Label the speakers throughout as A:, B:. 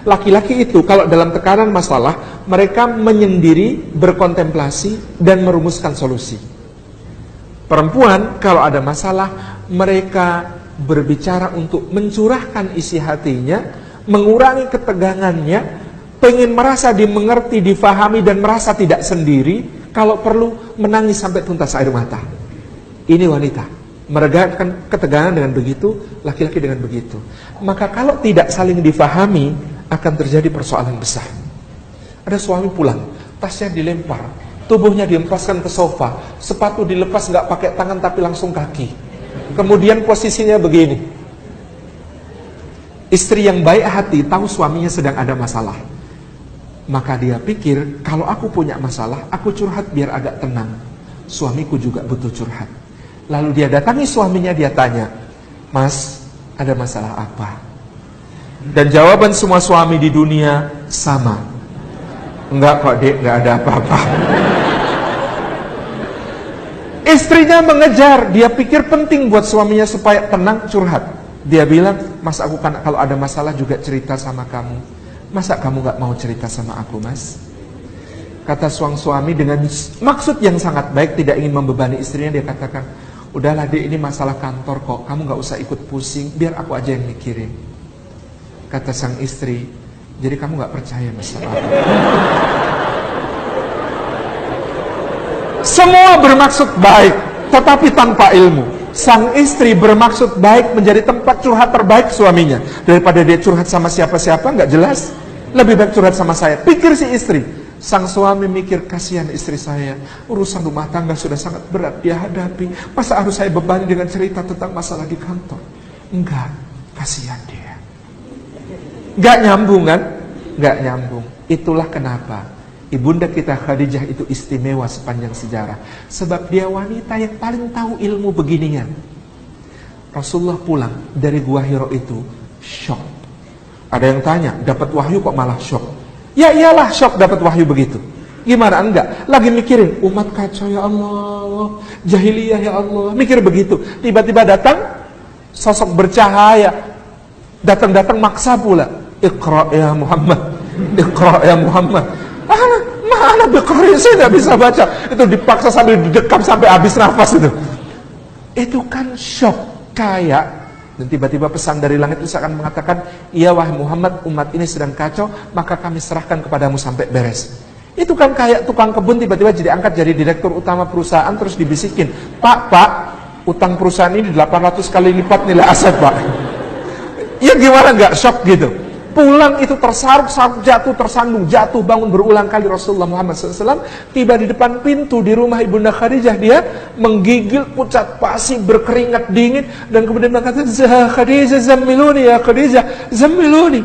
A: laki-laki itu kalau dalam tekanan masalah, mereka menyendiri, berkontemplasi, dan merumuskan solusi. Perempuan kalau ada masalah, mereka berbicara untuk mencurahkan isi hatinya, mengurangi ketegangannya, pengen merasa dimengerti, difahami, dan merasa tidak sendiri. Kalau perlu menangis sampai tuntas air mata. Ini wanita, meredakan ketegangan dengan begitu, laki-laki dengan begitu. Maka kalau tidak saling difahami, akan terjadi persoalan besar. Ada suami pulang, tasnya dilempar, tubuhnya diempaskan ke sofa, sepatu dilepas nggak pakai tangan tapi langsung kaki. Kemudian posisinya begini. Istri yang baik hati tahu suaminya sedang ada masalah. Maka dia pikir, kalau aku punya masalah, aku curhat biar agak tenang. Suamiku juga butuh curhat. Lalu dia datangi suaminya, dia tanya, "Mas, ada masalah apa?" Dan jawaban semua suami di dunia sama. "Enggak kok dek, enggak ada apa-apa." Istrinya mengejar, dia pikir penting buat suaminya supaya tenang, curhat. Dia bilang, "Mas, aku kan kalau ada masalah juga cerita sama kamu. Masa kamu gak mau cerita sama aku, Mas?" Kata suami dengan maksud yang sangat baik, tidak ingin membebani istrinya, dia katakan, "Udahlah dek, ini masalah kantor kok, kamu gak usah ikut pusing, biar aku aja yang mikirin." Kata sang istri, "Jadi kamu gak percaya Mas sama aku?" Semua bermaksud baik, tetapi tanpa ilmu. Sang istri bermaksud baik menjadi tempat curhat terbaik suaminya. Daripada dia curhat sama siapa-siapa, gak jelas. Lebih baik curhat sama saya. Pikir si istri. Sang suami mikir, kasihan istri saya, urusan rumah tangga sudah sangat berat dia hadapi. Masa harus saya bebani dengan cerita tentang masalah di kantor? Enggak, kasihan dia. Gak nyambung kan? Gak nyambung. Itulah kenapa ibunda kita Khadijah itu istimewa sepanjang sejarah. Sebab dia wanita yang paling tahu ilmu beginian. Rasulullah pulang dari Gua Hiro itu shock. Ada yang tanya, dapat wahyu kok malah shock? Ya iyalah, shock dapat wahyu begitu. Gimana enggak? Lagi mikirin, umat kacau ya Allah, jahiliyah ya Allah. Mikir begitu. Tiba-tiba datang sosok bercahaya. Datang-datang maksa pula. Iqra ya Muhammad. Iqra ya Muhammad. Mana Biqari, saya gak bisa baca. Itu dipaksa sambil didekam sampai habis nafas itu. Itu kan shock kayak. Dan tiba-tiba pesan dari langit itu akan mengatakan, "Iya wahai Muhammad, umat ini sedang kacau, maka kami serahkan kepadamu sampai beres." Itu kan kayak tukang kebun tiba-tiba jadi angkat jadi direktur utama perusahaan, terus dibisikin, Pak, utang perusahaan ini 800 kali lipat nilai aset Pak. Ya gimana gak shock gitu. Pulang itu tersaruk-saruk, jatuh, tersandung, jatuh, bangun berulang kali. Rasulullah Muhammad SAW tiba di depan pintu di rumah Ibunda Khadijah. Dia menggigil, pucat pasi, berkeringat dingin, dan kemudian berkata, "Khadijah, zammiluni ya Khadijah, zammiluni."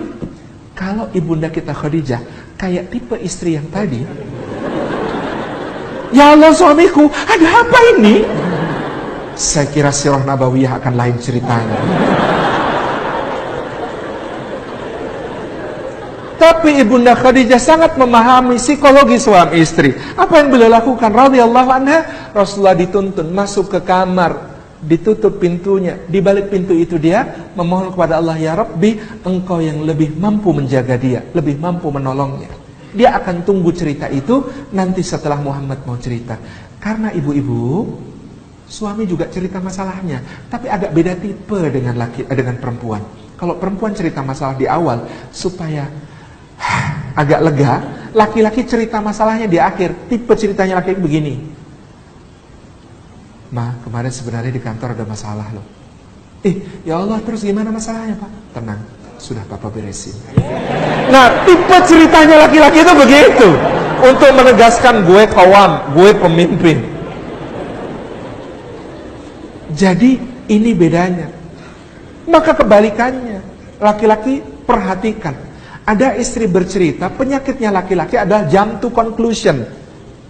A: Kalau Ibunda kita Khadijah kayak tipe istri yang tadi, "Ya Allah suamiku, ada apa ini?" Saya kira sirah nabawiyah akan lain ceritanya. Tapi Ibunda Khadijah sangat memahami psikologi suami istri. Apa yang beliau lakukan? Radhiyallahu anha, Rasulullah dituntun masuk ke kamar, ditutup pintunya. Di balik pintu itu dia memohon kepada Allah, "Ya Rabbi, engkau yang lebih mampu menjaga dia, lebih mampu menolongnya." Dia akan tunggu cerita itu nanti setelah Muhammad mau cerita. Karena ibu-ibu, suami juga cerita masalahnya, tapi agak beda tipe dengan perempuan. Kalau perempuan cerita masalah di awal supaya agak lega, laki-laki cerita masalahnya di akhir. Tipe ceritanya laki begini, "Ma, kemarin sebenarnya di kantor ada masalah loh." Ya Allah, terus gimana masalahnya Pak? "Tenang, sudah Papa beresin." Nah, tipe ceritanya laki-laki itu begitu. Untuk menegaskan gue kawan, gue pemimpin. Jadi ini bedanya. Maka kebalikannya, laki-laki perhatikan. Ada istri bercerita, penyakitnya laki-laki adalah jump to conclusion.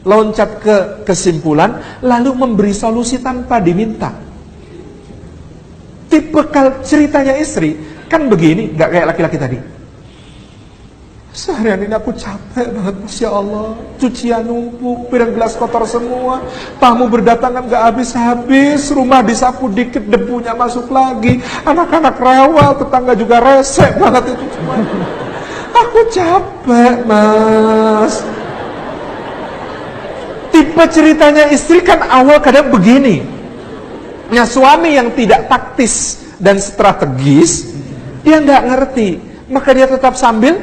A: Loncat ke kesimpulan, lalu memberi solusi tanpa diminta. Tipikal ceritanya istri, kan begini, gak kayak laki-laki tadi. "Seharian ini aku capek banget, Masya Allah. Cucian numpuk, piring gelas kotor semua. Tamu berdatangan gak habis-habis. Rumah disapu dikit, debunya masuk lagi. Anak-anak rewel, tetangga juga resek banget itu semua. Aku capek, Mas. Tipe ceritanya istri kan awal kadang begini. Nah, suami yang tidak taktis dan strategis, dia nggak ngerti. Maka dia tetap sambil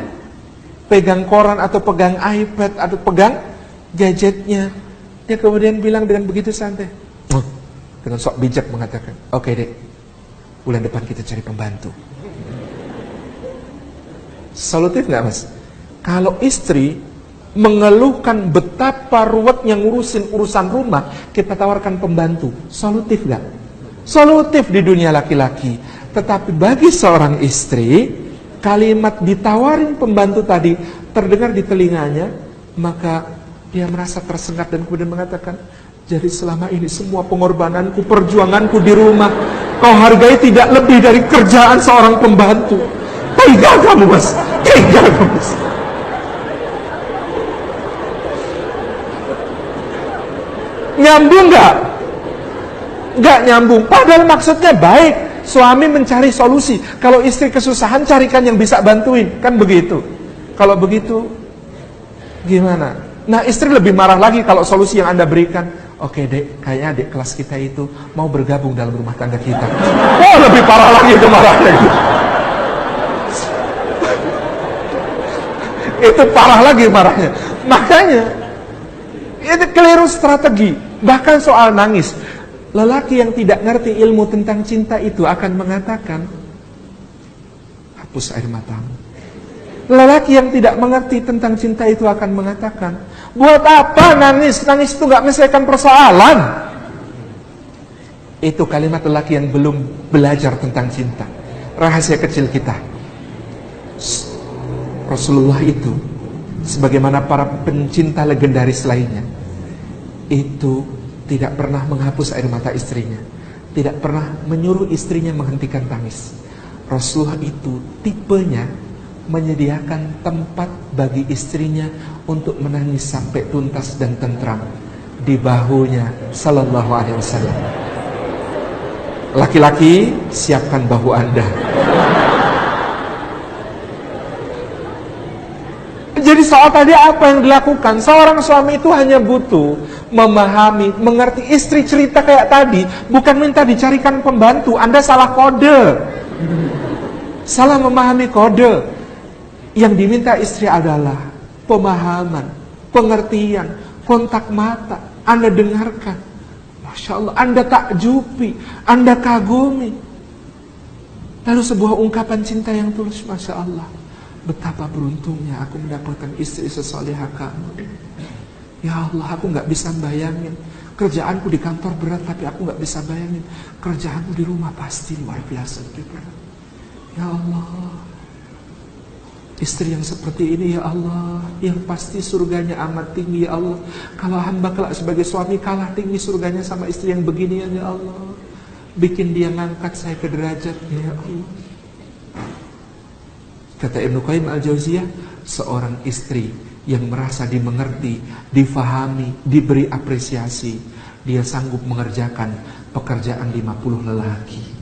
A: pegang koran atau pegang iPad atau pegang gadgetnya. Dia kemudian bilang dengan begitu santai, dengan sok bijak mengatakan, oke dek, bulan depan kita cari pembantu. Solutif nggak, Mas? Kalau istri mengeluhkan betapa ruwetnya ngurusin urusan rumah, kita tawarkan pembantu, solutif nggak? Solutif di dunia laki-laki. Tetapi bagi seorang istri, kalimat ditawarin pembantu tadi terdengar di telinganya, maka dia merasa tersengat dan kemudian mengatakan, jadi selama ini semua pengorbananku, perjuanganku di rumah, kau hargai tidak lebih dari kerjaan seorang pembantu. Tega kamu, Mas. Tega kamu, Mas. Nyambung nggak? Nggak nyambung. Padahal maksudnya baik. Suami mencari solusi. Kalau istri kesusahan, carikan yang bisa bantuin. Kan begitu. Kalau begitu, gimana? Nah, istri lebih marah lagi kalau solusi yang Anda berikan, oke dek, kayaknya adik kelas kita itu mau bergabung dalam rumah tangga kita. Oh, lebih parah lagi itu marahnya. Itu parah lagi marahnya. Makanya itu keliru strategi. Bahkan soal nangis, lelaki yang tidak ngerti ilmu tentang cinta itu akan mengatakan, hapus air matamu. Lelaki yang tidak mengerti tentang cinta itu akan mengatakan, buat apa nangis? Nangis itu gak menyelesaikan persoalan. Itu kalimat lelaki yang belum belajar tentang cinta. Rahasia kecil kita, Rasulullah itu, sebagaimana para pencinta legendaris lainnya, itu tidak pernah menghapus air mata istrinya, tidak pernah menyuruh istrinya menghentikan tangis. Rasulullah itu tipenya menyediakan tempat bagi istrinya untuk menangis sampai tuntas dan tentram di bahunya sallallahu alaihi wasallam. Laki-laki, siapkan bahu Anda. Jadi soal tadi apa yang dilakukan? Seorang suami itu hanya butuh memahami, mengerti. Istri cerita kayak tadi, bukan minta dicarikan pembantu. Anda salah kode, salah memahami kode. Yang diminta istri adalah pemahaman, pengertian, kontak mata. Anda dengarkan, Masya Allah, Anda takjubi, Anda kagumi. Lalu sebuah ungkapan cinta yang tulus, Masya Allah, betapa beruntungnya aku mendapatkan istri sesolehah kamu. Ya Allah, aku gak bisa bayangin. Kerjaanku di kantor berat, tapi aku gak bisa bayangin kerjaanku di rumah pasti luar biasa juga. Ya Allah, istri yang seperti ini, ya Allah, yang pasti surganya amat tinggi, ya Allah. Kalau hamba kelak sebagai suami kalah tinggi surganya sama istri yang begini, ya Allah. Bikin dia ngangkat saya ke derajatnya, ya Allah. Kata Ibnu Qayyim Al-Jauziyah, seorang istri yang merasa dimengerti, difahami, diberi apresiasi, dia sanggup mengerjakan pekerjaan 50 lelaki.